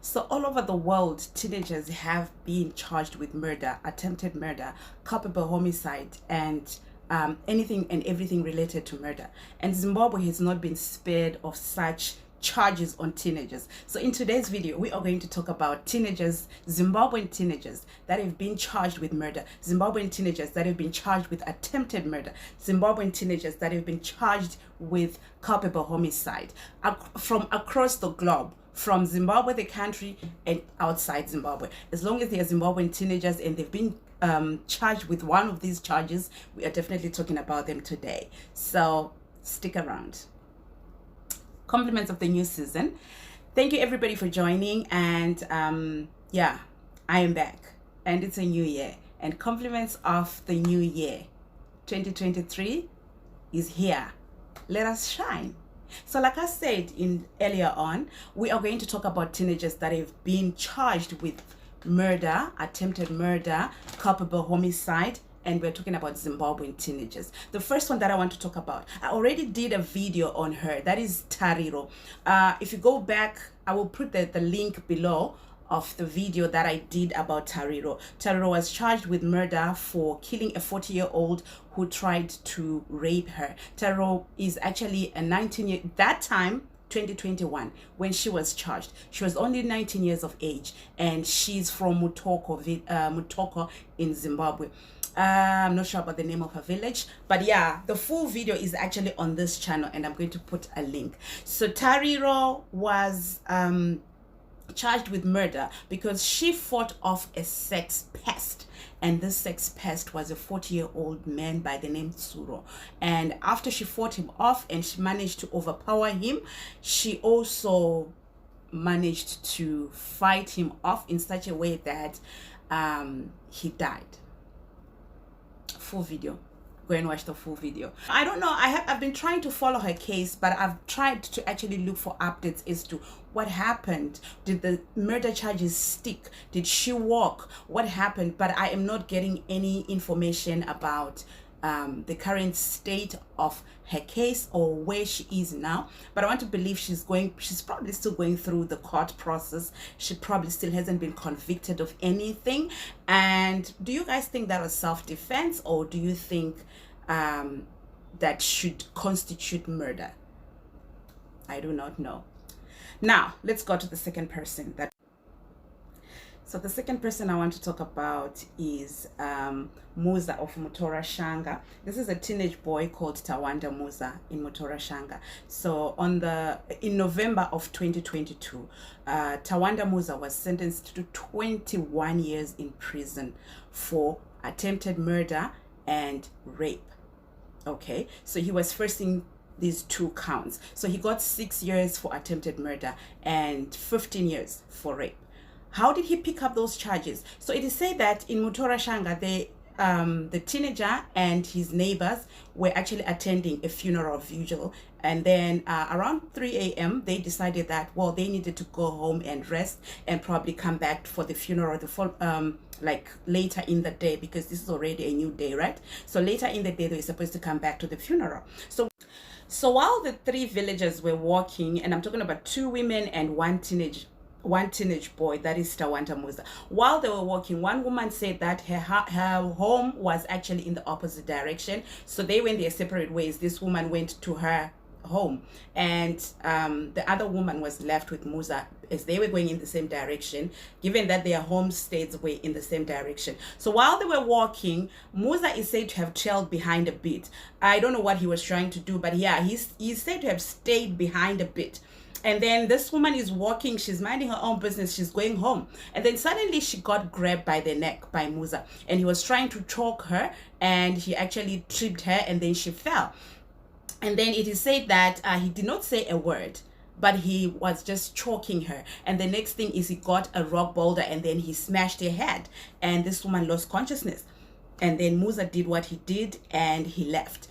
So all over the world, teenagers have been charged with murder, attempted murder, culpable homicide, and anything and everything related to murder. And Zimbabwe has not been spared of such charges on teenagers. So in today's video, we are going to talk about teenagers, Zimbabwean teenagers that have been charged with murder, Zimbabwean teenagers that have been charged with attempted murder, Zimbabwean teenagers that have been charged with culpable homicide from across the globe, from Zimbabwe, the country, and outside Zimbabwe. As long as they are Zimbabwean teenagers and they've been charged with one of these charges, we are definitely talking about them today. So stick around. Compliments of the new season. Thank you everybody for joining, and yeah, I am back and it's a new year, and compliments of the new year 2023 is here. Let us shine. So like I said earlier on, we are going to talk about teenagers that have been charged with murder, attempted murder, culpable homicide, and we're talking about Zimbabwean teenagers. The first one that I want to talk about, I already did a video on her. That is Tariro. If you go back, I will put the link below of the video that I did about Tariro. Tariro was charged with murder for killing a 40-year-old who tried to rape her. Tariro is actually a 19-year, that time, 2021, when she was charged. She was only 19 years of age, and she's from Mutoko in Zimbabwe. I'm not sure about the name of her village, but yeah, the full video is actually on this channel, and I'm going to put a link. So Tariro was charged with murder because she fought off a sex pest, and this sex pest was a 40-year-old man by the name Suro. And after she fought him off and she managed to overpower him, she also managed to fight him off in such a way that he died. Full video. Go and watch the full video. I don't know, I've been trying to follow her case, but I've tried to actually look for updates as to what happened. Did the murder charges stick? Did she walk? What happened? But I am not getting any information about the current state of her case or where she is now. But I want to believe she's probably still going through the court process. She probably still hasn't been convicted of anything. And do you guys think that was self-defense, or do you think that should constitute murder? I do not know. Now let's go to the second person. So the second person I want to talk about is Musa of Mutorashanga. This is a teenage boy called Tawanda Musa in Mutorashanga. So in November of 2022, Tawanda Musa was sentenced to 21 years in prison for attempted murder and rape. Okay, so he was facing these two counts. So he got 6 years for attempted murder and 15 years for rape. How did he pick up those charges? So it is said that in Mutorashanga, the teenager and his neighbors were actually attending a funeral vigil, and then around 3 a.m. they decided that, well, they needed to go home and rest and probably come back for the funeral like later in the day, because this is already a new day, right? So later in the day they were supposed to come back to the funeral. So while the three villagers were walking, and I'm talking about 2 women and one teenage boy, that is Tawanda Musa. While they were walking, one woman said that her home was actually in the opposite direction. So they went their separate ways. This woman went to her home, and the other woman was left with Musa as they were going in the same direction, given that their homesteads were in the same direction. So while they were walking, Musa is said to have trailed behind a bit. I don't know what he was trying to do, but yeah, he's said to have stayed behind a bit. And then this woman is walking, she's minding her own business, she's going home. And then suddenly she got grabbed by the neck by Musa, and he was trying to choke her, and he actually tripped her, and then she fell. And then it is said that he did not say a word, but he was just choking her. And the next thing is he got a rock boulder, and then he smashed her head, and this woman lost consciousness. And then Musa did what he did, and he left.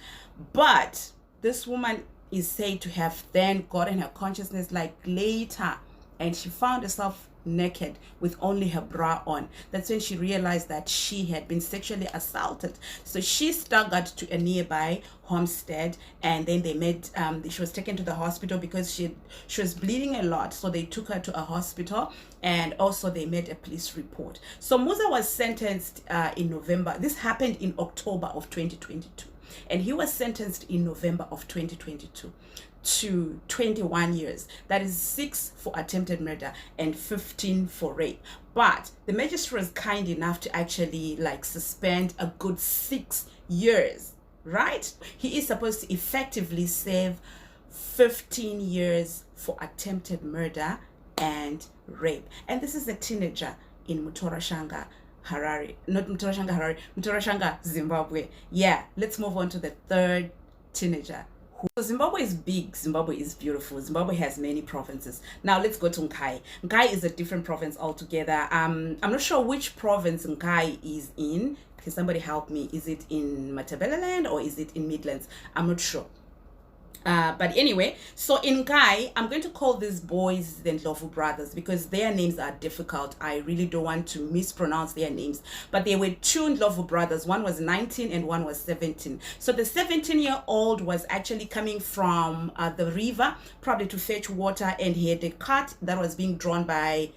But this woman is said to have then gotten her consciousness like later and she found herself naked with only her bra on. That's when she realized that she had been sexually assaulted. So she staggered to a nearby homestead, and then they made she was taken to the hospital because she was bleeding a lot. So they took her to a hospital, and also they made a police report. So Musa was sentenced in November. This happened in October of 2022, and he was sentenced in November of 2022 to 21 years. That is 6 for attempted murder and 15 for rape. But the magistrate was kind enough to actually like suspend a good 6 years, right? He is supposed to effectively serve 15 years for attempted murder and rape. And this is a teenager in Mutorashanga, Harare. Not Mutorashanga, Harare, Mutorashanga, Zimbabwe. Yeah, let's move on to the third teenager. So Zimbabwe is big, Zimbabwe is beautiful, Zimbabwe has many provinces. Now let's go to Nkai. Nkai is a different province altogether. I'm not sure which province Nkai is in. Can somebody help me? Is it in Matabeleland or is it in Midlands? I'm not sure. But anyway, so in Nkai, I'm going to call these boys the Ndlovu brothers because their names are difficult. I really don't want to mispronounce their names. But there were 2 Ndlovu brothers. One was 19 and one was 17. So the 17-year-old was actually coming from the river, probably to fetch water, and he had a cart that was being drawn by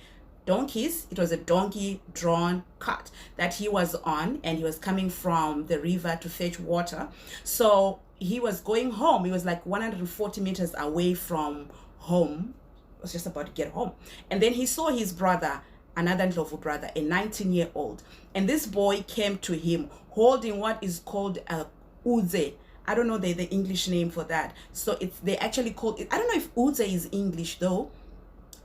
donkeys. It was a donkey drawn cart that he was on, and he was coming from the river to fetch water. So he was going home. He was like 140 meters away from home. He was just about to get home. And then he saw his brother, another Ndlovu brother, a 19-year-old. And this boy came to him holding what is called a uze. I don't know the English name for that. So they actually called it, I don't know if uze is English though,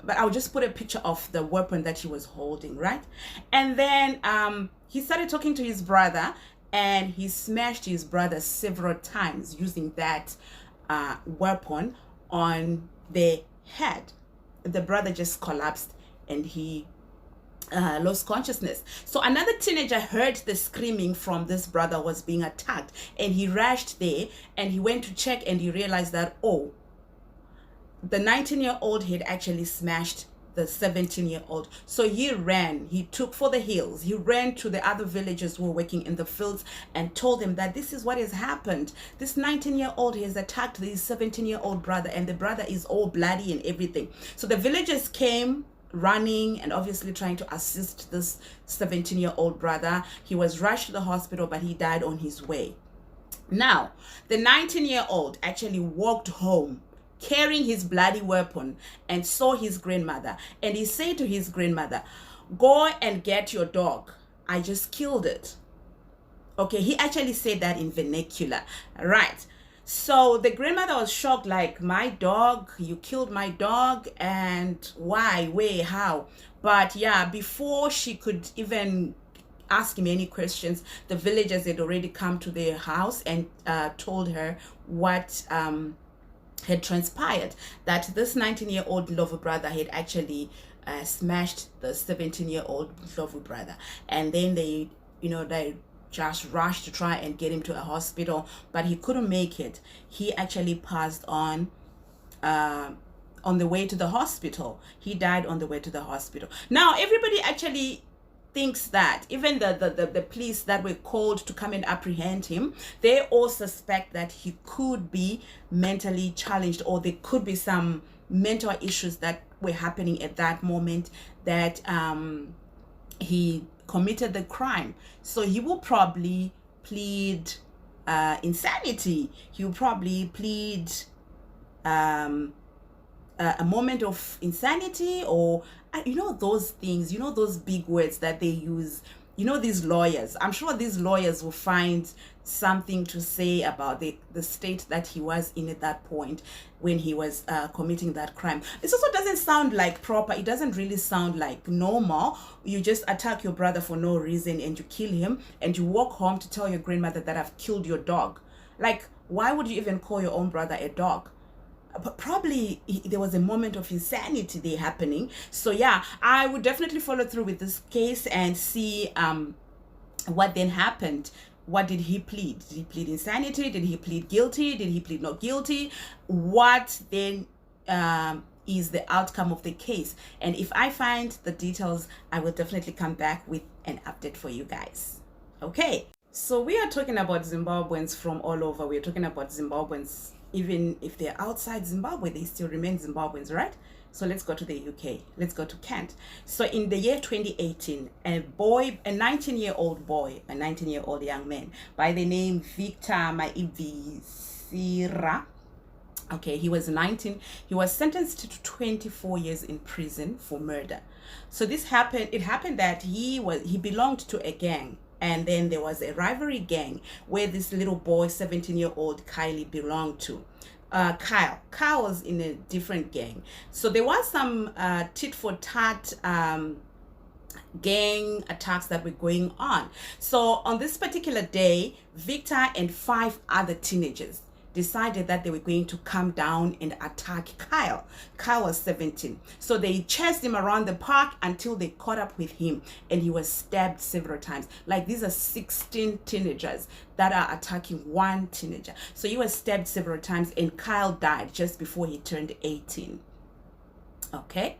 but I'll just put a picture of the weapon that he was holding, right? And then he started talking to his brother, and he smashed his brother several times using that weapon on the head. The brother just collapsed and he lost consciousness. So another teenager heard the screaming from this brother was being attacked, and he rushed there and he went to check, and he realized that, oh, the 19-year-old had actually smashed the 17-year-old. So he ran, he took for the hills, he ran to the other villagers who were working in the fields and told them that this is what has happened. This 19-year-old has attacked his 17-year-old brother, and the brother is all bloody and everything. So the villagers came running and obviously trying to assist this 17-year-old brother. He was rushed to the hospital, but he died on his way. Now, the 19-year-old actually walked home carrying his bloody weapon and saw his grandmother, and he said to his grandmother, "Go and get your dog. I just killed it." Okay, he actually said that in vernacular, right? So the grandmother was shocked, like, "My dog? You killed my dog? And why? Where? How?" But yeah, before she could even ask him any questions, the villagers had already come to their house and told her what had transpired, that this 19-year-old Ndlovu brother had actually smashed the 17-year-old Ndlovu brother. And then they just rushed to try and get him to a hospital, but he couldn't make it. He actually passed on the way to the hospital. He died on the way to the hospital. Now, everybody actually thinks that even the police that were called to come and apprehend him, they all suspect that he could be mentally challenged, or there could be some mental issues that were happening at that moment that he committed the crime. So he will probably plead insanity. He will probably plead a moment of insanity, or those things, those big words that they use, these lawyers. I'm sure these lawyers will find something to say about the state that he was in at that point when he was committing that crime. This also doesn't sound like proper. It doesn't really sound like normal. You just attack your brother for no reason and you kill him, and you walk home to tell your grandmother that I've killed your dog. Like, why would you even call your own brother a dog? But probably there was a moment of insanity there happening. So yeah, I would definitely follow through with this case and see what then happened. What did he plead? Did he plead insanity? Did he plead guilty? Did he plead not guilty? What then is the outcome of the case. And if I find the details, I will definitely come back with an update for you guys. Okay, so we are talking about Zimbabweans from all over. We're talking about Zimbabweans, even if they're outside Zimbabwe, they still remain Zimbabweans, right? So let's go to the UK. Let's go to Kent. So in the year 2018, a 19-year-old boy, a 19-year-old young man by the name Victor Maivisira, okay, he was 19. He was sentenced to 24 years in prison for murder. So it happened that he belonged to a gang. And then there was a rivalry gang where this little boy, 17-year-old Kylie, belonged to. Kyle was in a different gang. So there was some tit-for-tat gang attacks that were going on. So on this particular day, Victor and 5 other teenagers decided that they were going to come down and attack Kyle. Kyle was 17. So they chased him around the park until they caught up with him, and he was stabbed several times. Like, these are 16 teenagers that are attacking one teenager. So he was stabbed several times, and Kyle died just before he turned 18. Okay?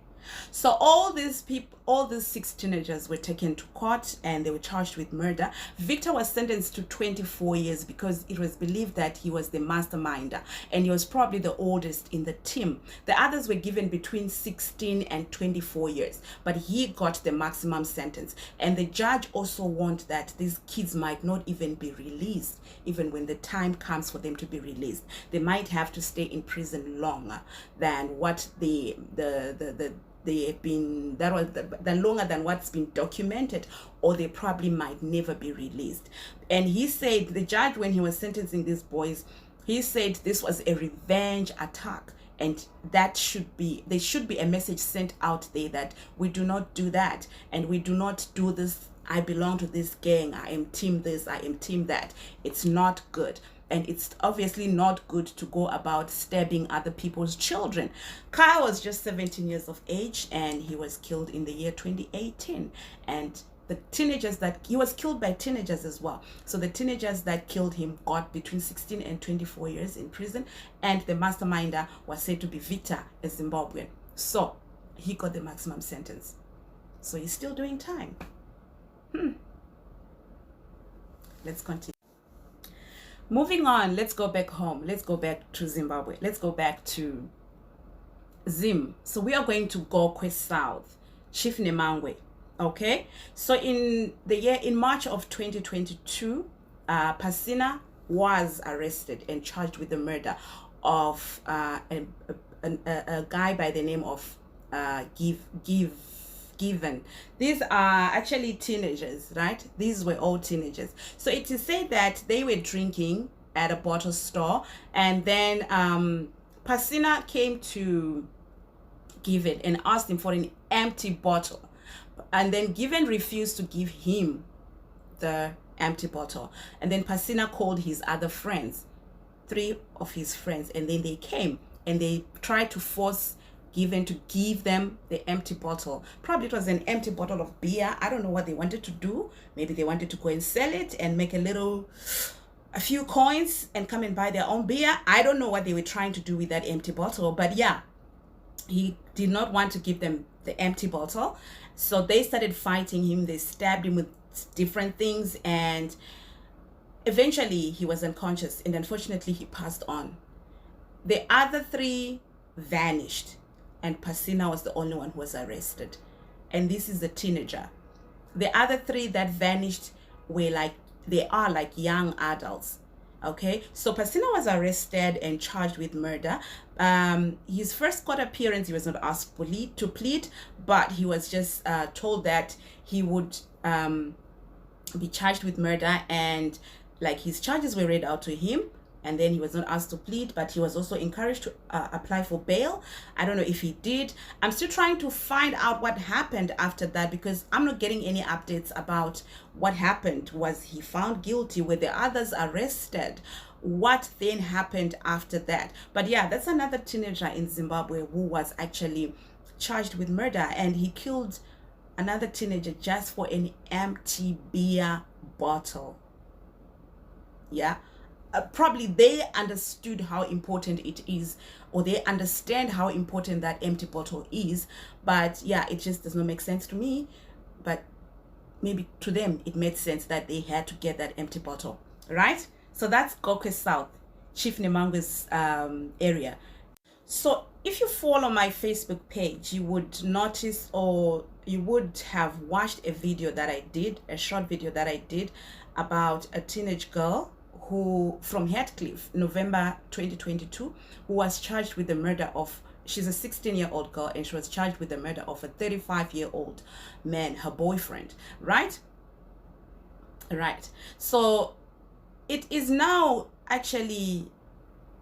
So all these 6 teenagers were taken to court and they were charged with murder. Victor was sentenced to 24 years because it was believed that he was the masterminder and he was probably the oldest in the team. The others were given between 16 and 24 years, but he got the maximum sentence. And the judge also warned that these kids might not even be released. Even when the time comes for them to be released, they might have to stay in prison longer than what they have been, longer than what's been documented, or they probably might never be released. And he said, the judge, when he was sentencing these boys, he said this was a revenge attack, and there should be a message sent out there that we do not do that, and we do not do this. I belong to this gang, I am team this, I am team that. It's not good. And it's obviously not good to go about stabbing other people's children. Kyle was just 17 years of age and he was killed in the year 2018. And the teenagers he was killed by teenagers as well. So the teenagers that killed him got between 16 and 24 years in prison. And the masterminder was said to be Victor, a Zimbabwean. So he got the maximum sentence. So he's still doing time. Let's continue. Moving on, let's go back home. Let's go back to Zimbabwe. Let's go back to Zim. So we are going to go quest south, Chief Nemangwe. Okay. So in March of 2022, Pasina was arrested and charged with the murder of a guy by the name of Given. These are actually teenagers, right? These were all teenagers. So it is said that they were drinking at a bottle store, and then Pasina came to Given and asked him for an empty bottle, and then Given refused to give him the empty bottle. And then Pasina called his other friends, 3 of his friends, and then they came and they tried to force Given to give them the empty bottle. Probably it was an empty bottle of beer. I don't know what they wanted to do. Maybe they wanted to go and sell it and make a few coins and come and buy their own beer. I don't know what they were trying to do with that empty bottle, but yeah, he did not want to give them the empty bottle. So they started fighting him. They stabbed him with different things, and eventually he was unconscious, and unfortunately he passed on. The other 3 vanished, and Pasina was the only one who was arrested. And this is a teenager. The other 3 that vanished they are like young adults. Okay, so Pasina was arrested and charged with murder. His first court appearance, he was not asked to plead, but he was just told that he would be charged with murder, and like his charges were read out to him. And then he was not asked to plead, but he was also encouraged to apply for bail. I don't know if he did. I'm still trying to find out what happened after that, because I'm not getting any updates about what happened. Was he found guilty? Were the others arrested? What then happened after that? But yeah, that's another teenager in Zimbabwe who was actually charged with murder, and he killed another teenager just for an empty beer bottle. Yeah. probably they understood how important it is, or they understand how important that empty bottle is. But yeah, it just does not make sense to me. But maybe to them it made sense that they had to get that empty bottle, right? So that's Gokwe South, Chief Nemangwe's area. So if you follow my Facebook page, you would notice, or you would have watched a video that I did, a short video that I did about a teenage girl who from Hatcliff, November 2022, who was charged with the murder of, she's a 16-year-old girl, and she was charged with the murder of a 35-year-old man, her boyfriend, right? Right. So it is now actually,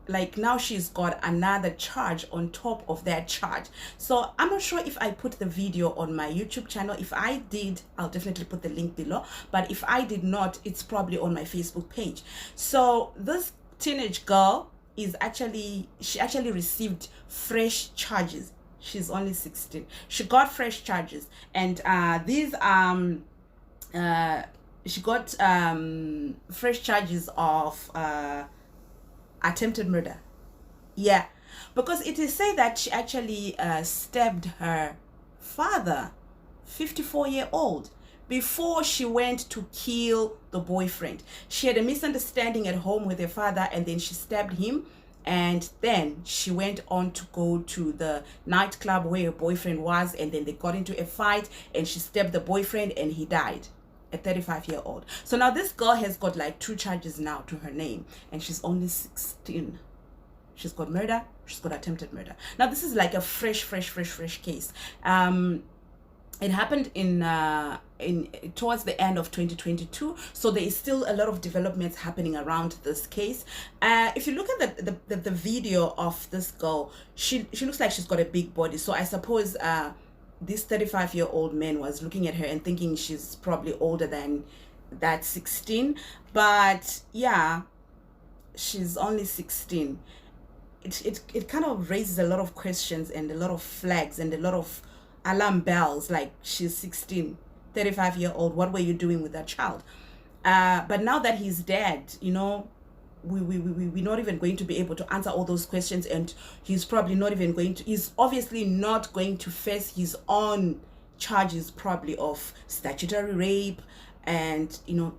like, now she's got another charge on top of that charge. So I'm not sure if I put the video on my YouTube channel. If I did, I'll definitely put the link below, but if I did not, it's probably on my Facebook page. So this teenage girl is actually, she actually received fresh charges. She's only 16. She got fresh charges, and she got fresh charges of attempted murder. Yeah, because it is said that she actually stabbed her father, 54-year-old, before she went to kill the boyfriend. She had a misunderstanding at home with her father, and then she stabbed him, and then she went on to go to the nightclub where her boyfriend was, and then they got into a fight, and she stabbed the boyfriend, and he died. A 35-year-old. So now this girl has got like 2 charges now to her name, and she's only 16. She's got murder, she's got attempted murder. Now this is like a fresh case. It happened in towards the end of 2022, so there is still a lot of developments happening around this case. If you look at the video of this girl, she looks like she's got a big body, so I suppose this 35-year-old man was looking at her and thinking she's probably older than that 16. But yeah, she's only 16. It kind of raises a lot of questions and a lot of flags and a lot of alarm bells. Like, she's 16, 35-year-old, what were you doing with that child? But now that he's dead, you know, we're not even going to be able to answer all those questions, and he's probably not even going to, he's obviously not going to face his own charges, probably of statutory rape and, you know,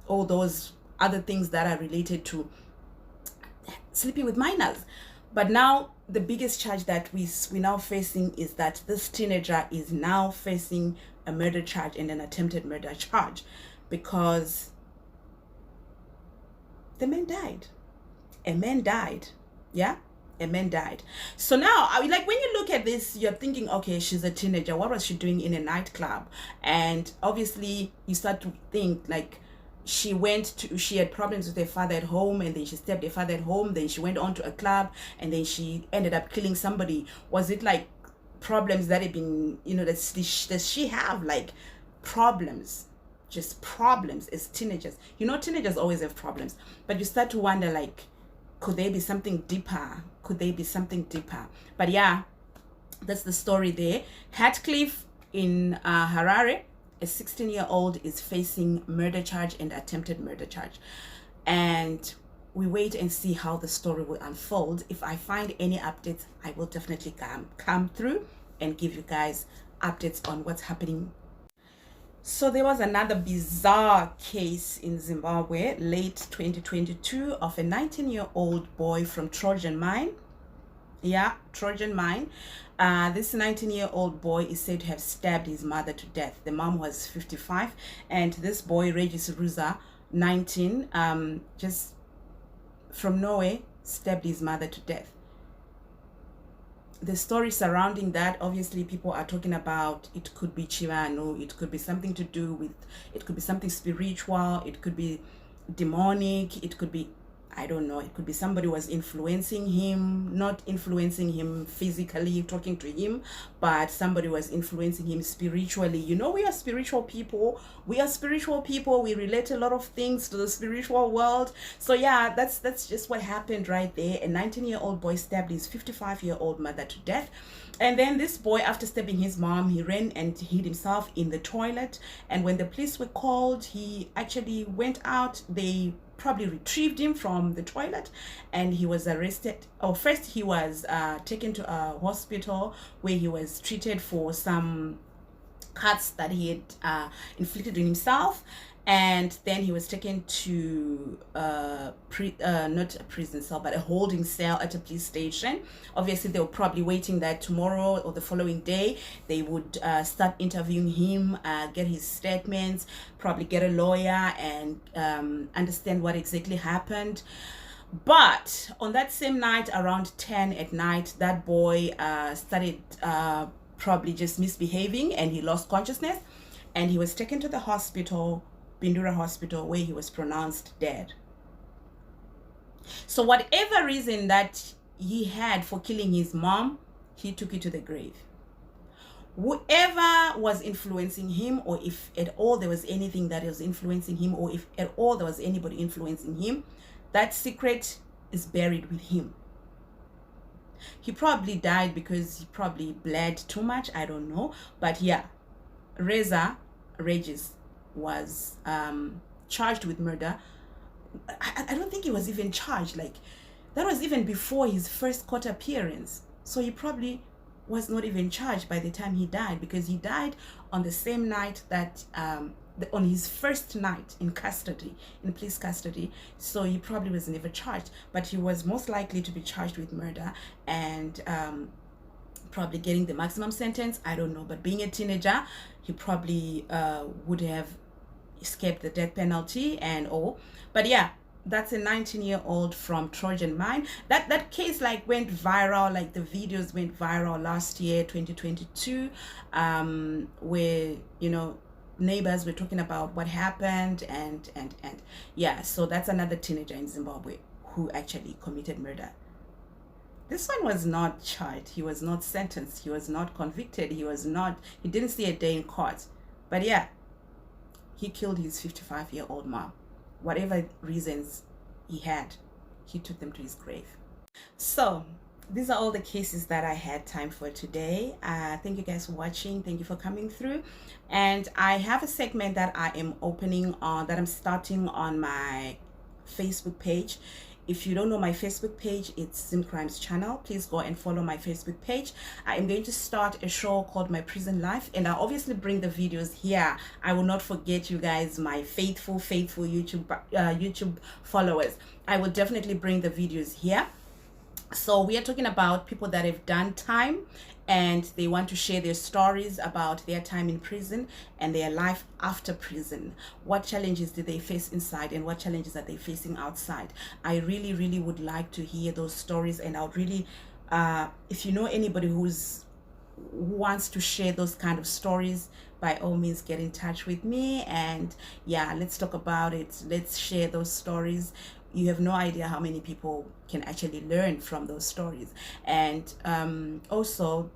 all those other things that are related to sleeping with minors. But now the biggest charge that we're now facing is that this teenager is now facing a murder charge and an attempted murder charge, because the man died. A man died. Yeah, a man died. So now, like, when you look at this, you're thinking, okay, she's a teenager, what was she doing in a nightclub? And obviously you start to think, like, she had problems with her father at home, and then she stabbed her father at home, then she went on to a club, and then she ended up killing somebody. Was it like problems that had been, you know, does she have like problems, just problems as teenagers? You know, teenagers always have problems, but you start to wonder, like, could there be something deeper? Could there be something deeper? But yeah, that's the story there. Hatcliff in Harare, a 16-year-old is facing murder charge and attempted murder charge, and we wait and see how the story will unfold. If I find any updates, I will definitely come through and give you guys updates on what's happening. So there was another bizarre case in Zimbabwe late 2022 of a 19-year-old boy from Trojan mine. Yeah, Trojan mine. This 19-year-old boy is said to have stabbed his mother to death. The mom was 55, and this boy, Regis Ruza, 19, just from Norway, stabbed his mother to death. The story surrounding that, obviously people are talking about, it could be Chivano, it could be something to do with, it could be something spiritual, it could be demonic, it could be, I don't know, it could be somebody was influencing him, not influencing him physically, talking to him, but somebody was influencing him spiritually. You know, we are spiritual people. We are spiritual people. We relate a lot of things to the spiritual world. So yeah, that's just what happened right there. A 19-year-old boy stabbed his 55-year-old mother to death. And then this boy, after stabbing his mom, he ran and hid himself in the toilet. And when the police were called, he actually went out. They probably retrieved him from the toilet, and he was arrested. Oh, first he was taken to a hospital where he was treated for some cuts that he had inflicted on himself. And then he was taken to not a prison cell, but a holding cell at a police station. Obviously, they were probably waiting that tomorrow or the following day they would start interviewing him, get his statements, probably get a lawyer, and understand what exactly happened. But on that same night, around 10 at night, that boy started probably just misbehaving, and he lost consciousness, and he was taken to the hospital, Bindura Hospital, where he was pronounced dead. So whatever reason that he had for killing his mom, he took it to the grave. Whoever was influencing him, or if at all there was anything that was influencing him, or if at all there was anybody influencing him, that secret is buried with him. He probably died because he probably bled too much, I don't know. But yeah, Reza Regis was charged with murder. I don't think he was even charged. Like, that was even before his first court appearance. So he probably was not even charged by the time he died, because he died on the same night that on his first night in custody, in police custody. So he probably was never charged, but he was most likely to be charged with murder and probably getting the maximum sentence, I don't know. But being a teenager, he probably would have escaped the death penalty and all. But yeah, that's a 19-year-old from Trojan mine. That case like went viral, like the videos went viral last year, 2022, where, you know, neighbors were talking about what happened, and yeah. So that's another teenager in Zimbabwe who actually committed murder. This one was not charged, he was not sentenced, he was not convicted, he didn't see a day in court. But yeah, he killed his 55-year-old mom. Whatever reasons he had, he took them to his grave. So these are all the cases that I had time for today. Thank you guys for watching. Thank you for coming through. And I have a segment that I am opening on, that I'm starting on my Facebook page. If you don't know my Facebook page, it's Zim Crimes channel. Please go and follow my Facebook page. I am going to start a show called My Prison Life, and I'll obviously bring the videos here. I will not forget you guys, my faithful YouTube followers. I will definitely bring the videos here. So we are talking about people that have done time, and they want to share their stories about their time in prison and their life after prison. What challenges did they face inside, and what challenges are they facing outside? I really would like to hear those stories, and I'll really, if you know anybody who wants to share those kind of stories, by all means get in touch with me, and yeah, let's talk about it. Let's share those stories. You have no idea how many people can actually learn from those stories. And also,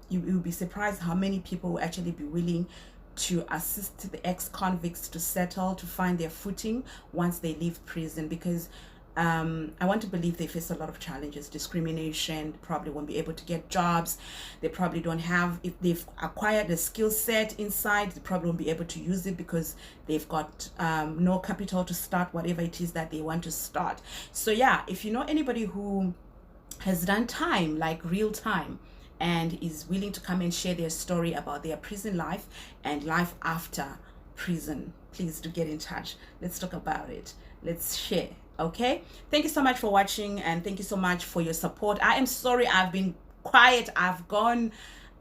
you'll be surprised how many people will actually be willing to assist the ex-convicts to settle, to find their footing once they leave prison. Because I want to believe they face a lot of challenges, discrimination, probably won't be able to get jobs, they probably don't have, if they've acquired a skill set inside, they probably won't be able to use it because they've got no capital to start whatever it is that they want to start. So yeah, if you know anybody who has done time, like real time, and is willing to come and share their story about their prison life and life after prison, please do get in touch. Let's talk about it. Let's share. Okay, thank you so much for watching, and thank you so much for your support. I am sorry I've been quiet. I've gone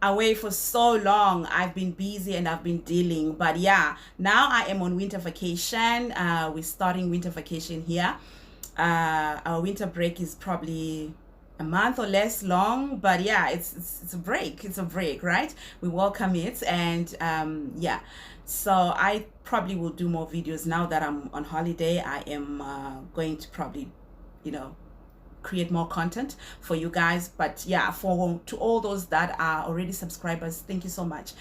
away for so long. I've been busy and I've been dealing, but yeah, now I am on winter vacation. We're starting winter vacation here. Our winter break is probably a month or less long, but yeah, it's a break. It's a break, right? We welcome it. And yeah, so I probably will do more videos now that I'm on holiday. I am going to probably, you know, create more content for you guys. But yeah, to all those that are already subscribers, thank you so much.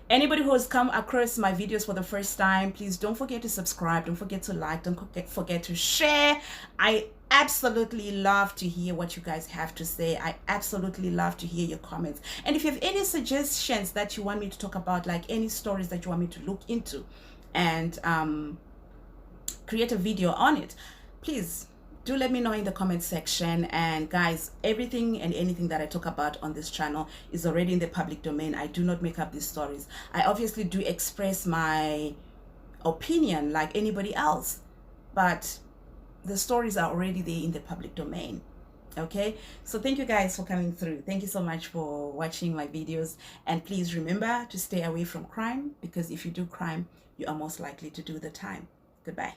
Anybody who has come across my videos for the first time, please don't forget to subscribe, don't forget to like, don't forget to share. I absolutely love to hear what you guys have to say. I absolutely love to hear your comments. And if you have any suggestions that you want me to talk about, like any stories that you want me to look into and create a video on it, please do let me know in the comment section. And guys, everything and anything that I talk about on this channel is already in the public domain. I do not make up these stories. I obviously do express my opinion like anybody else, but the stories are already there in the public domain. Okay, so thank you guys for coming through. Thank you so much for watching my videos, and please remember to stay away from crime, because if you do crime, you are most likely to do the time. Goodbye.